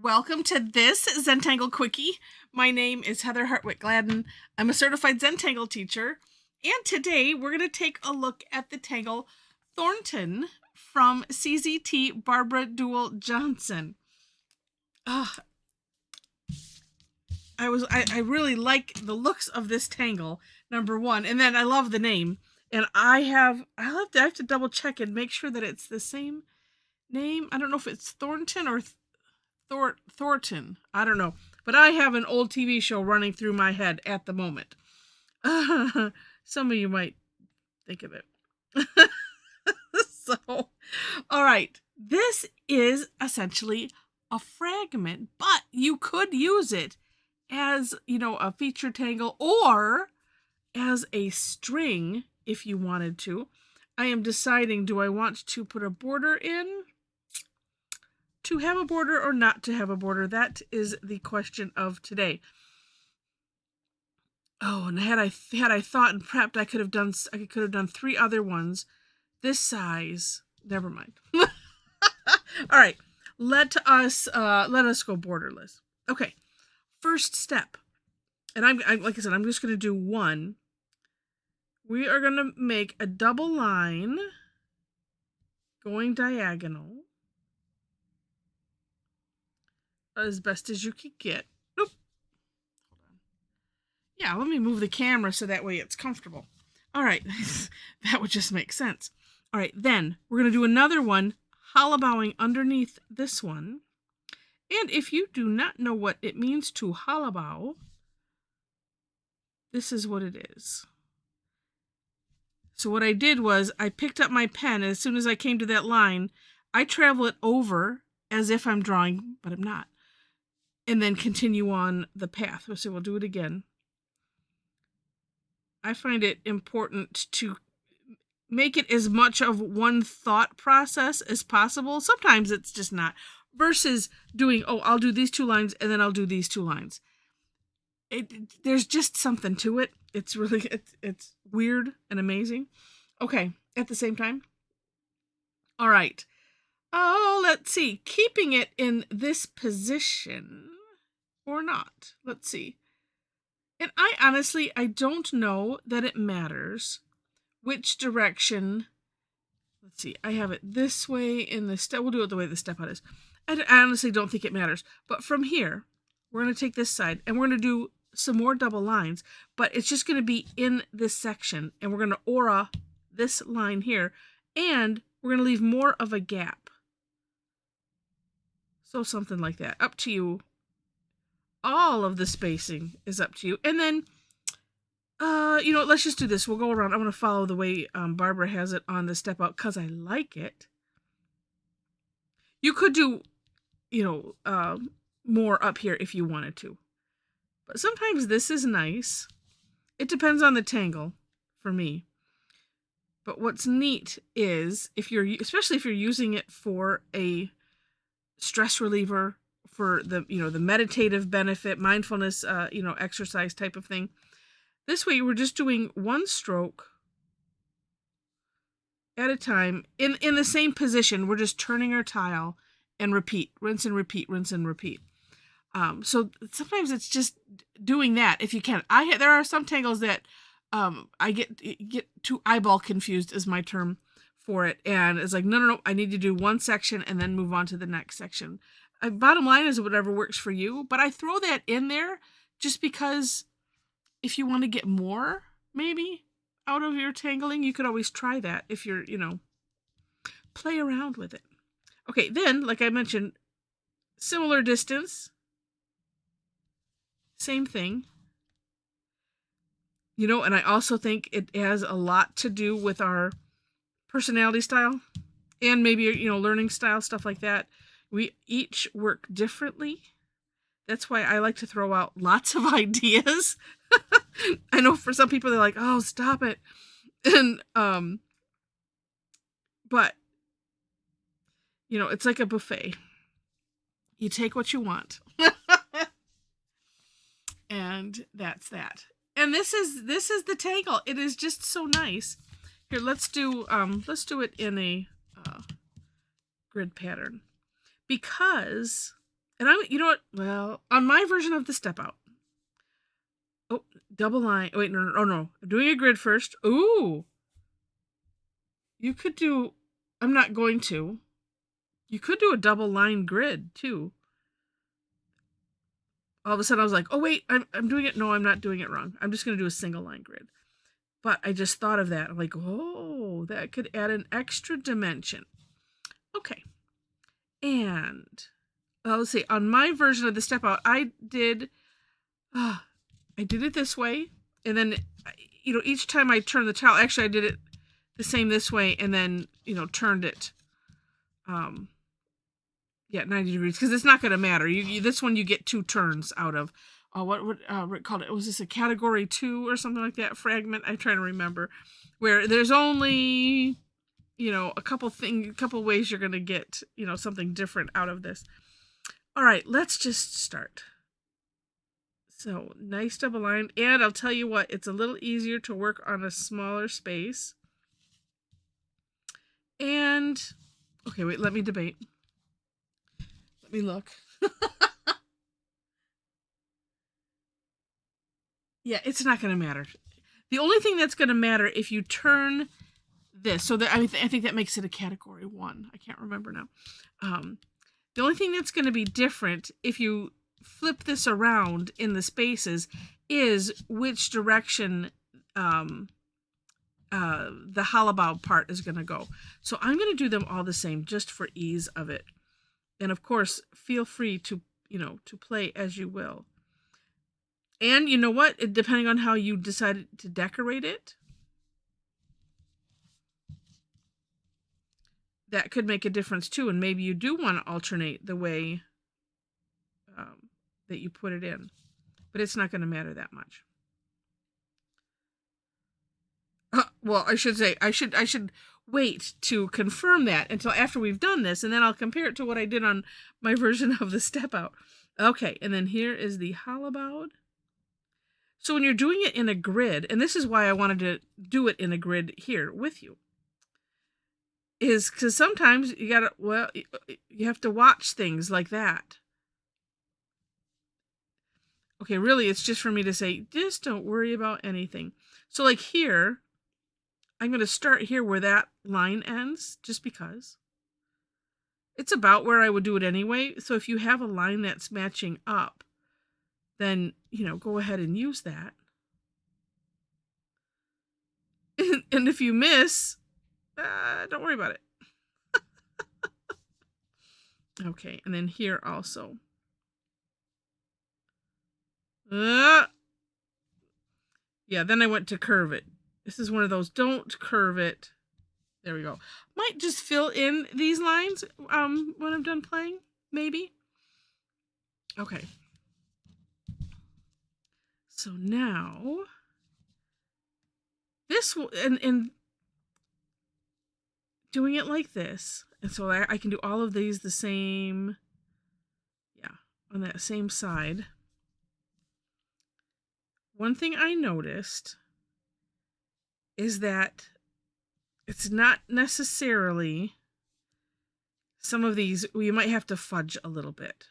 Welcome to this Zentangle Quickie. My name is Heather Hartwick Gladden. I'm a certified Zentangle teacher, and today we're going to take a look at the tangle Thornton from CZT Barbara Duel Johnson. I really like the looks of this tangle, number one, and then I love the name. And I have to double check and make sure that it's the same name. I don't know if it's Thornton or Thornton. I don't know. But I have an old TV show running through my head at the moment. Some of you might think of it. So, all right. This is essentially a fragment, but you could use it as, a feature tangle or as a string if you wanted to. I am deciding, do I want to put a border in? To have a border or not to have a border? That is the question of today. Oh, and had I thought and prepped, I could have done 3 other ones this size. Never mind. All right, let us go borderless. Okay, first step, and I'm like I said, I'm just going to do one. We are going to make a double line going diagonal as best as you can get. Oop. Hold on. Yeah, let me move the camera so that way it's comfortable. All right, that would just make sense. All right, then we're going to do another one, hollow bowing underneath this one. And if you do not know what it means to hollow bow, this is what it is. So what I did was I picked up my pen, and as soon as I came to that line, I travel it over as if I'm drawing, but I'm not. And then continue on the path. So we'll do it again. I find it important to make it as much of one thought process as possible. Sometimes it's just not. Versus doing, I'll do these 2 lines and then I'll do these 2 lines. There's just something to it. It's really, it's weird and amazing. Okay, at the same time. All right. Oh, let's see. Keeping it in this position or not. Let's see. And I don't know that it matters which direction. Let's see. I have it this way in the step. We'll do it the way the step out is. I honestly don't think it matters. But from here, we're going to take this side and we're going to do some more double lines, but it's just going to be in this section, and we're going to aura this line here, and we're going to leave more of a gap. So something like that. Up to you. All of the spacing is up to you. And then, let's just do this. We'll go around. I'm going to follow the way Barbara has it on the step out because I like it. You could do, more up here if you wanted to. But sometimes this is nice. It depends on the tangle for me. But what's neat is especially if you're using it for a stress reliever, for the meditative benefit, mindfulness, exercise type of thing. This way we're just doing one stroke at a time in the same position. We're just turning our tile and repeat, rinse and repeat, rinse and repeat. So sometimes it's just doing that if you can. There are some tangles that I get too eyeball confused is my term for it, and it's like no, I need to do one section and then move on to the next section. Bottom line is whatever works for you, but I throw that in there just because if you want to get more maybe out of your tangling, you could always try that if you're play around with it. Okay, then like I mentioned, similar distance. Same thing. And I also think it has a lot to do with our personality style and maybe, learning style, stuff like that. We each work differently. That's why I like to throw out lots of ideas. I know for some people they're like, oh, stop it. And, but, it's like a buffet. You take what you want. And that's that. And this is the tangle. It is just so nice. Here, let's do it in a grid pattern, because And you know what? Well, on my version of the step out. Oh, double line. Wait, no. I'm doing a grid first. Ooh. You could do, I'm not going to. You could do a double line grid too. All of a sudden I was like, oh wait, I'm doing it. No, I'm not doing it wrong. I'm just going to do a single line grid. But I just thought of that. I'm like, oh, that could add an extra dimension. Okay. And let's see, on my version of the step out, I did it this way. And then, each time I turned the towel, actually I did it the same this way and then, turned it, 90 degrees, because it's not going to matter. This one you get 2 turns out of. What Rick called it? Was this a category 2 or something like that? Fragment? I'm trying to remember. Where there's only, a couple ways you're going to get, something different out of this. All right, let's just start. So nice double line. And I'll tell you what, it's a little easier to work on a smaller space. And, okay, wait, let me debate. Let me look. Yeah, it's not going to matter. The only thing that's going to matter if you turn this, so that I think that makes it a category 1. I can't remember now. The only thing that's going to be different if you flip this around in the spaces is which direction the hollow bow part is going to go. So I'm going to do them all the same just for ease of it. And of course, feel free to, to play as you will. And you know what? Depending on how you decide to decorate it, that could make a difference too. And maybe you do want to alternate the way that you put it in, but it's not going to matter that much. Well, I should say, I should wait to confirm that until after we've done this, and then I'll compare it to what I did on my version of the step out. Okay, and then here is the hollow bowed. So when you're doing it in a grid, and this is why I wanted to do it in a grid here with you, is because sometimes you have to watch things like that. Okay, really, it's just for me to say, just don't worry about anything. So like here, I'm going to start here where that line ends, just because. It's about where I would do it anyway. So if you have a line that's matching up, then, go ahead and use that. And if you miss, don't worry about it. Okay, and then here also. Yeah, then I went to curve it. This is one of those, don't curve it. There we go. Might just fill in these lines when I'm done playing, maybe. Okay. So now, this and doing it like this, and so I can do all of these the same, on that same side. One thing I noticed is that it's not necessarily, some of these, you might have to fudge a little bit.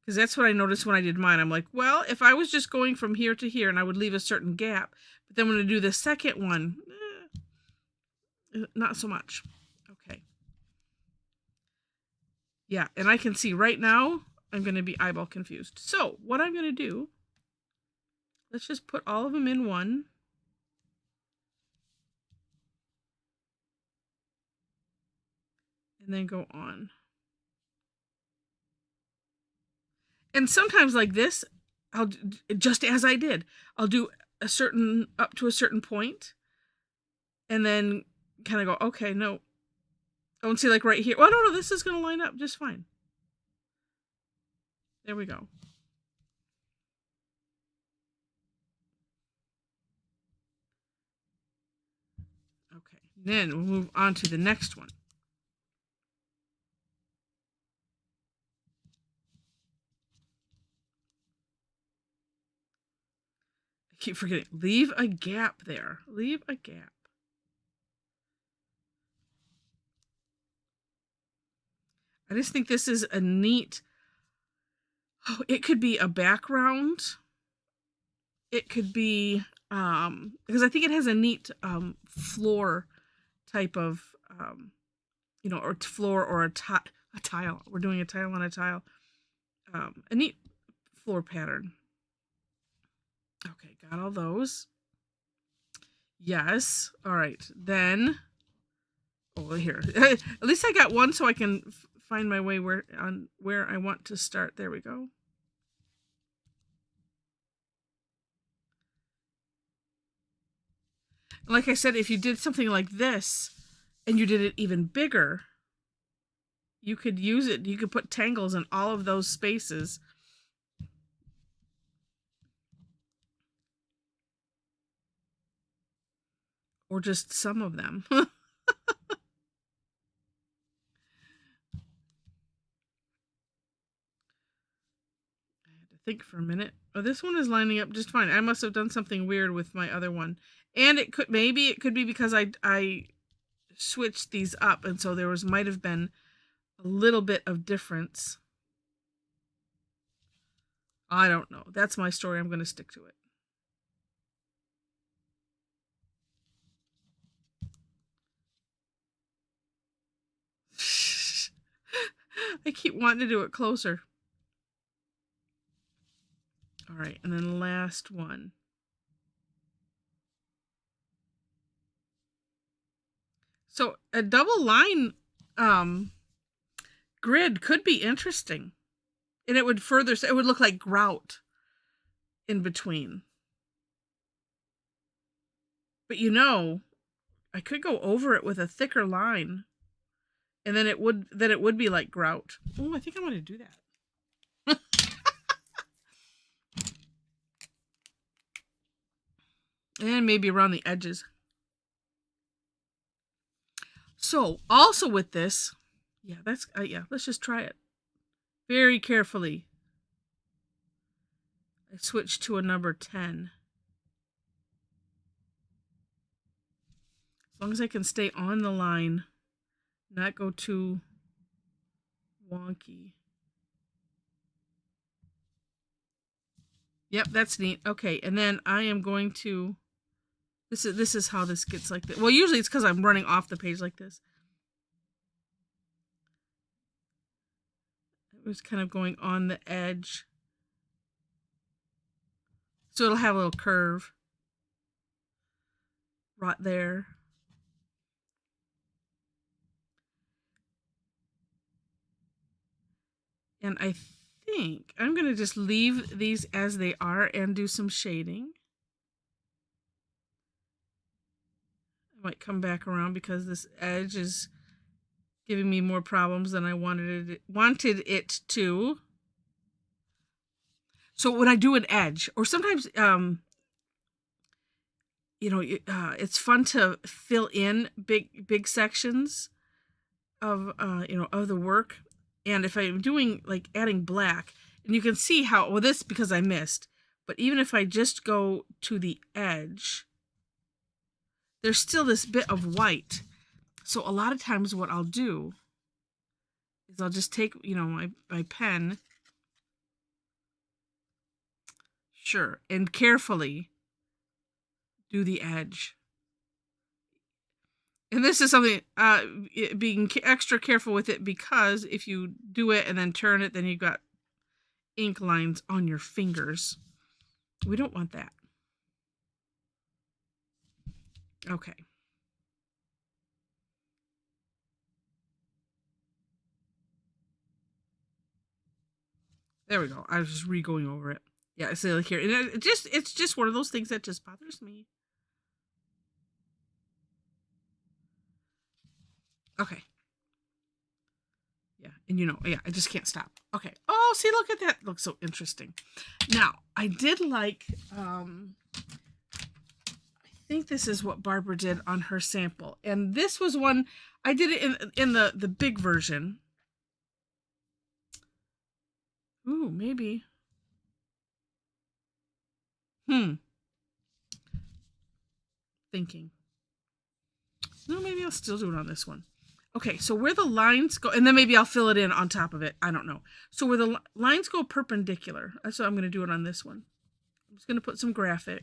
Because that's what I noticed when I did mine. I'm like, well, if I was just going from here to here and I would leave a certain gap, but then when I do the second one, not so much. Okay. Yeah, and I can see right now, I'm going to be eyeball confused. So what I'm going to do, let's just put all of them in one. And then go on. And sometimes like this, I'll just as I did, I'll do up to a certain point, and then kind of go, okay, no. Oh, and see, like right here. Oh, no, this is going to line up just fine. There we go. Okay, then we'll move on to the next one. I keep forgetting. Leave a gap there. Leave a gap. I just think this is a neat Oh, it could be a background. It could be, because I think it has a neat floor type of, or floor or a tile. We're doing a tile on a tile. A neat floor pattern. Okay, got all those. Yes. All right. Then, here. At least I got one, so I can find my way where I want to start. There we go. Like I said, if you did something like this and you did it even bigger, you could use it. You could put tangles in all of those spaces. Or just some of them. I had to think for a minute. Oh, this one is lining up just fine. I must have done something weird with my other one. And it could be because I switched these up, and so there might have been a little bit of difference. I don't know. That's my story. I'm going to stick to it. I keep wanting to do it closer. All right, and then last one. So a double line grid could be interesting. And it would look like grout in between. But I could go over it with a thicker line. And then it would be like grout. Oh, I think I'm going to do that. And maybe around the edges. So, also with this, let's just try it. Very carefully. I switched to a number 10. As long as I can stay on the line, not go too wonky. Yep, that's neat. Okay, and then I am going to, this is how this gets like this. Well, usually it's because I'm running off the page like this. It was kind of going on the edge. So it'll have a little curve right there. And I think I'm going to just leave these as they are and do some shading. I might come back around because this edge is giving me more problems than I wanted it to. So when I do an edge, or sometimes, it's fun to fill in big sections of the work. And if I'm doing like adding black, and you can see how, well, this because I missed, but even if I just go to the edge, there's still this bit of white. So a lot of times what I'll do is I'll just take, my pen, and carefully do the edge. And this is something, being extra careful with it, because if you do it and then turn it, then you've got ink lines on your fingers. We don't want that. Okay. There we go. I was just re-going over it. Yeah, I see like here. And it's just one of those things that just bothers me. Okay. Yeah, and I just can't stop. Okay. Oh, see, look at that. It looks so interesting. Now, I did like, I think this is what Barbara did on her sample. And this was one, I did it in the big version. Ooh, maybe. Thinking. No, maybe I'll still do it on this one. Okay, so where the lines go, and then maybe I'll fill it in on top of it. I don't know. So where the lines go perpendicular, so I'm going to do it on this one. I'm just going to put some graphite.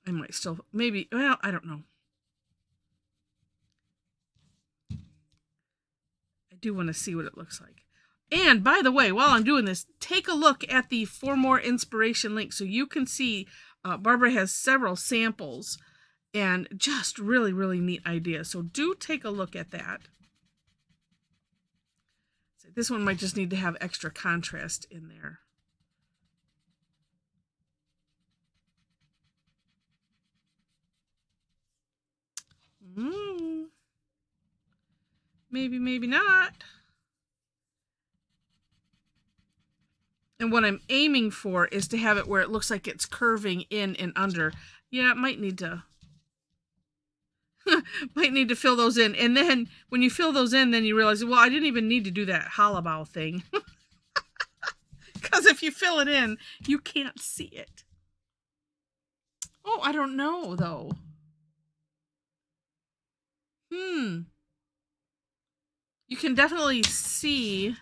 I might still, maybe, well, I don't know. I do want to see what it looks like. And by the way, while I'm doing this, take a look at the For More Inspiration link so you can see Barbara has several samples and just really, really neat ideas. So do take a look at that. So this one might just need to have extra contrast in there. Maybe, maybe not. And what I'm aiming for is to have it where it looks like it's curving in and under. Yeah, it might need to fill those in. And then when you fill those in, then you realize, well, I didn't even need to do that hollowbow thing. Because if you fill it in, you can't see it. Oh, I don't know, though. You can definitely see,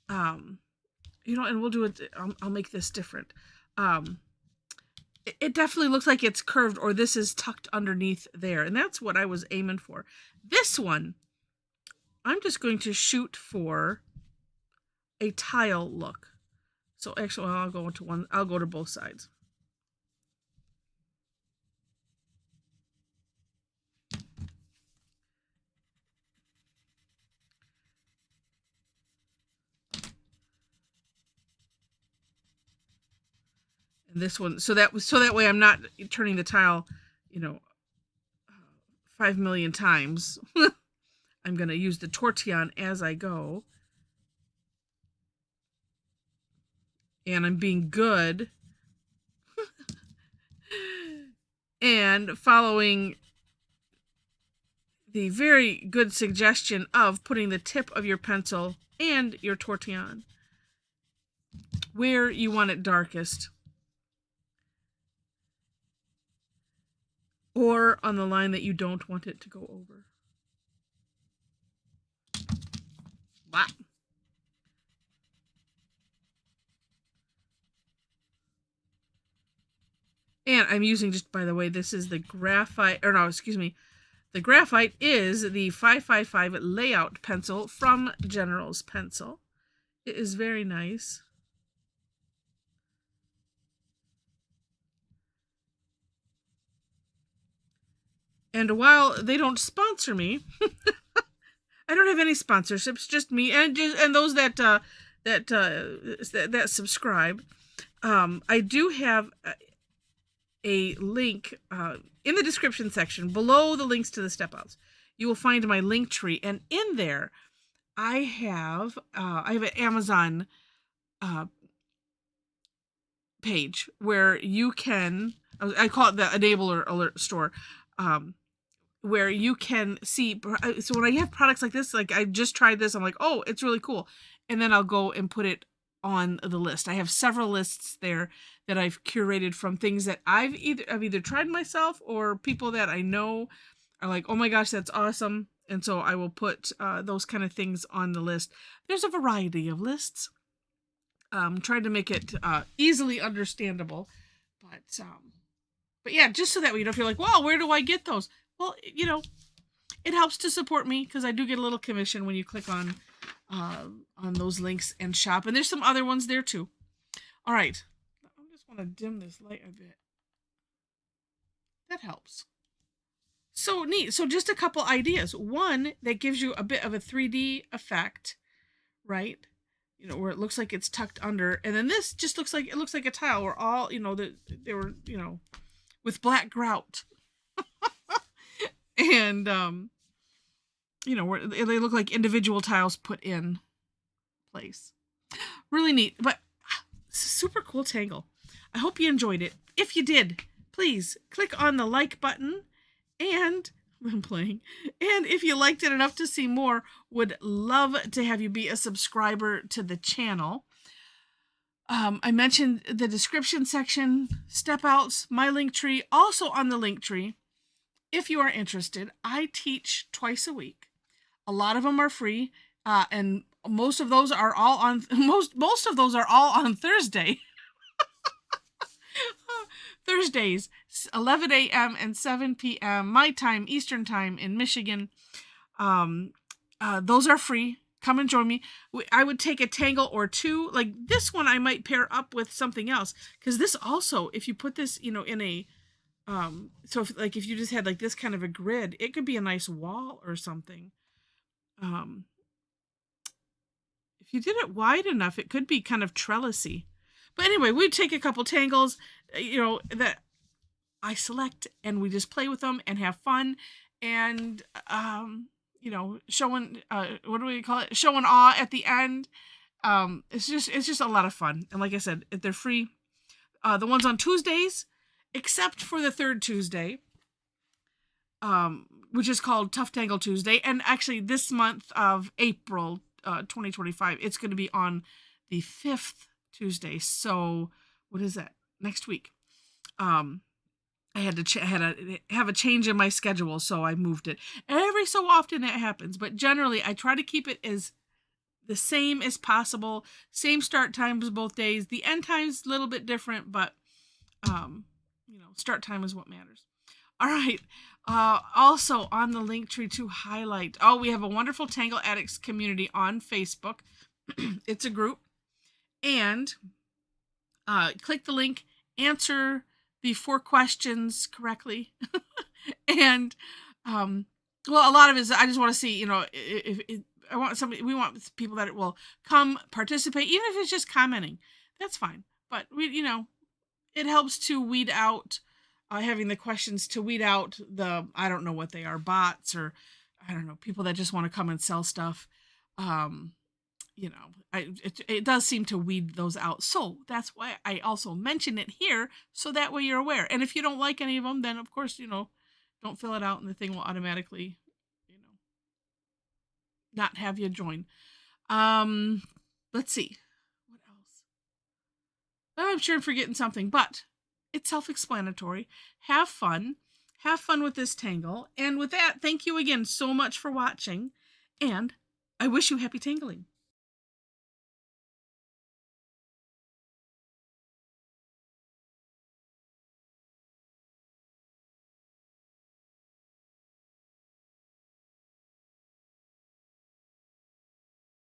you know, and we'll do it, I'll make this different. It definitely looks like it's curved, or this is tucked underneath there. And that's what I was aiming for. This one, I'm just going to shoot for a tile look. So actually, I'll go to both sides. And this one, so that way I'm not turning the tile, you know, 5 million times. I'm going to use the Tortillion as I go. And I'm being good. And following the very good suggestion of putting the tip of your pencil and your Tortillion where you want it darkest. Or on the line that you don't want it to go over. Wow. And I'm using, just by the way, this is the graphite, or no, excuse me. The graphite is the 555 layout pencil from General's Pencil. It is very nice. And while they don't sponsor me, I don't have any sponsorships, just me and those that subscribe. I do have a link in the description section below the links to the step outs. You will find my link tree, and in there I have an Amazon page where you can, I call it the enabler alert store, where you can see. So when I have products like this, like I just tried this, I'm like, oh, it's really cool. And then I'll go and put it on the list. I have several lists there that I've curated from things that I've either tried myself, or people that I know are like, oh my gosh, that's awesome. And so I will put those kind of things on the list. There's a variety of lists. Trying to make it easily understandable. But yeah, just so that way you don't feel like, well, where do I get those? Well, you know, it helps to support me because I do get a little commission when you click on those links and shop. And there's some other ones there too. All right. I just want to dim this light a bit. That helps. So neat. So just a couple ideas. One that gives you a bit of a 3D effect, right? You know, where it looks like it's tucked under. And then this just looks like a tile where all, you know, they were, you know, with black grout. And, you know, where they look like individual tiles put in place. Really neat, but super cool tangle. I hope you enjoyed it. If you did, please click on the like button, and I'm playing. And if you liked it enough to see more, would love to have you be a subscriber to the channel. I mentioned the description section, step outs, my link tree, also on the link tree. If you are interested, I teach twice a week. A lot of them are free, and most of those are all on most of those are all on Thursday. Thursdays, 11 a.m. and 7 p.m. my time, Eastern time in Michigan. Those are free. Come and join me. I would take a tangle or two. Like this one, I might pair up with something else. Because this also, if you put this, in a, so if you just had like this kind of a grid, it could be a nice wall or something. If you did it wide enough, it could be kind of trellisy. But anyway, we'd take a couple tangles, that I select, and we just play with them and have fun. And, showing, what do we call it? Show and awe at the end. It's just a lot of fun. And like I said, they're free. The ones on Tuesdays, except for the third Tuesday, which is called Tough Tangle Tuesday. And actually this month of April, 2025, it's going to be on the 5th Tuesday. So what is that? Next week. I had to have a change in my schedule, so I moved it. Every so often it happens, but generally I try to keep it as the same as possible. Same start times both days. The end time's a little bit different, but start time is what matters. All right. Also on the link tree to highlight, we have a wonderful Tangle Addicts community on Facebook. It's a group, and click the link, answer the 4 questions correctly. And a lot of it is I just want to see, if I want somebody, we want people that will come participate, even if it's just commenting. That's fine. But it helps to weed out, having the questions to weed out the, I don't know what they are, bots, or I don't know, people that just want to come and sell stuff. It does seem to weed those out. So that's why I also mention it here, so that way you're aware. And if you don't like any of them, then of course, don't fill it out and the thing will automatically, not have you join. Let's see. What else? I'm sure I'm forgetting something, but it's self-explanatory. Have fun. Have fun with this tangle. And with that, thank you again so much for watching. And I wish you happy tangling.